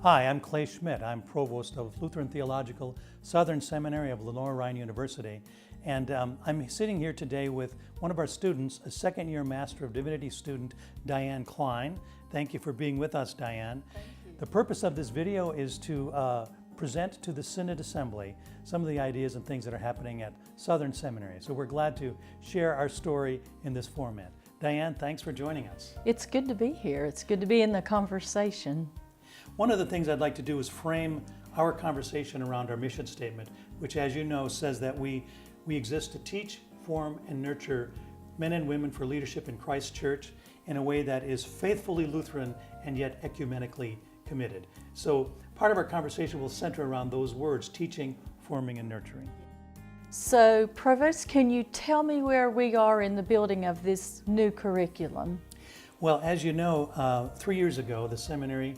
Hi, I'm Clay Schmidt. I'm Provost of Lutheran Theological Southern Seminary of Lenore-Rhine University. And I'm sitting here today with one of our students, a second-year Master of Divinity student, Diane Klein. Thank you for being with us, Diane. Thank you. The purpose of this video is to present to the Synod Assembly some of the ideas and things that are happening at Southern Seminary. So we're glad to share our story in this format. Diane, thanks for joining us. It's good to be here. It's good to be in the conversation. One of the things I'd like to do is frame our conversation around our mission statement, which, as you know, says that we exist to teach, form, and nurture men and women for leadership in Christ's church in a way that is faithfully Lutheran and yet ecumenically committed. So part of our conversation will center around those words, teaching, forming, and nurturing. So, Provost, can you tell me where we are in the building of this new curriculum? Well, as you know, 3 years ago, the seminary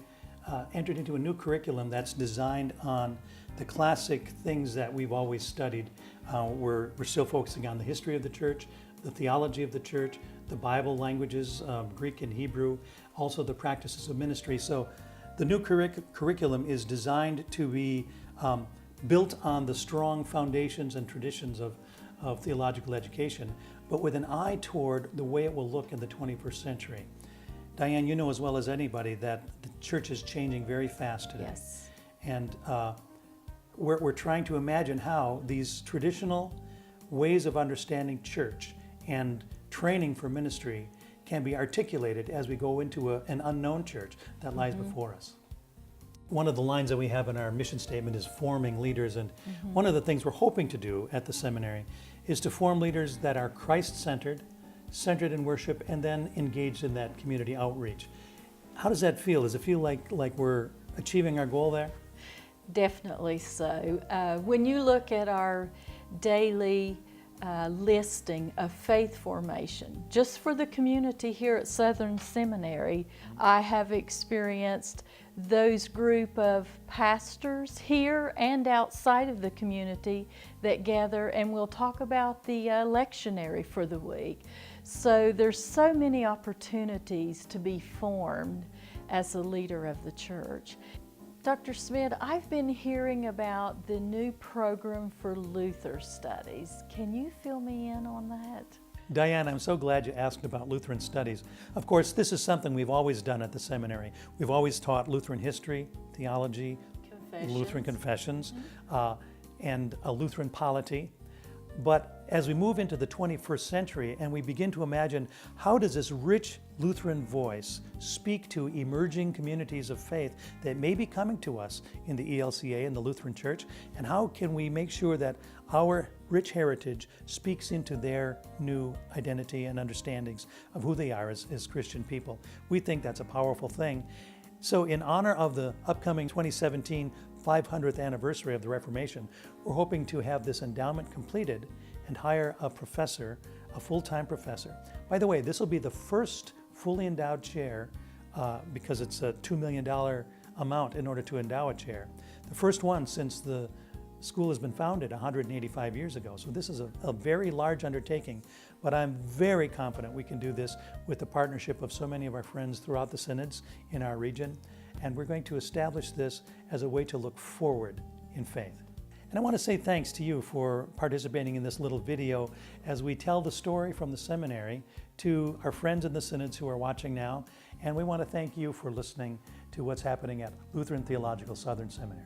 entered into a new curriculum that's designed on the classic things that we've always studied. We're still focusing on the history of the church, the theology of the church, the Bible languages, Greek and Hebrew, also the practices of ministry. So the new curriculum is designed to be built on the strong foundations and traditions of theological education, but with an eye toward the way it will look in the 21st century. Diane, you know as well as anybody that the church is changing very fast today. Yes. And we're trying to imagine how these traditional ways of understanding church and training for ministry can be articulated as we go into an unknown church that lies before us. One of the lines that we have in our mission statement is forming leaders, and one of the things we're hoping to do at the seminary is to form leaders that are Christ-centered, centered in worship, and then engaged in that community outreach. How does that feel? Does it feel like we're achieving our goal there? Definitely so. When you look at our daily listing of faith formation, just for the community here at Southern Seminary, I have experienced those group of pastors here and outside of the community that gather, and we'll talk about the lectionary for the week. So there's so many opportunities to be formed as a leader of the church. Dr. Smith, I've been hearing about the new program for Luther studies. Can you fill me in on that? Diane, I'm so glad you asked about Lutheran studies. Of course, this is something we've always done at the seminary. We've always taught Lutheran history, theology, Lutheran confessions, and a Lutheran polity. But as we move into the 21st century and we begin to imagine how does this rich Lutheran voice speak to emerging communities of faith that may be coming to us in the ELCA and the Lutheran Church, and how can we make sure that our rich heritage speaks into their new identity and understandings of who they are as Christian people. We think that's a powerful thing. So in honor of the upcoming 2017 500th anniversary of the Reformation, we're hoping to have this endowment completed and hire a professor, a full-time professor. By the way, this will be the first fully endowed chair because it's a $2 million amount in order to endow a chair. The first one since the school has been founded 185 years ago. So this is a very large undertaking, but I'm very confident we can do this with the partnership of so many of our friends throughout the synods in our region. And we're going to establish this as a way to look forward in faith. And I want to say thanks to you for participating in this little video as we tell the story from the seminary to our friends in the synods who are watching now. And we want to thank you for listening to what's happening at Lutheran Theological Southern Seminary.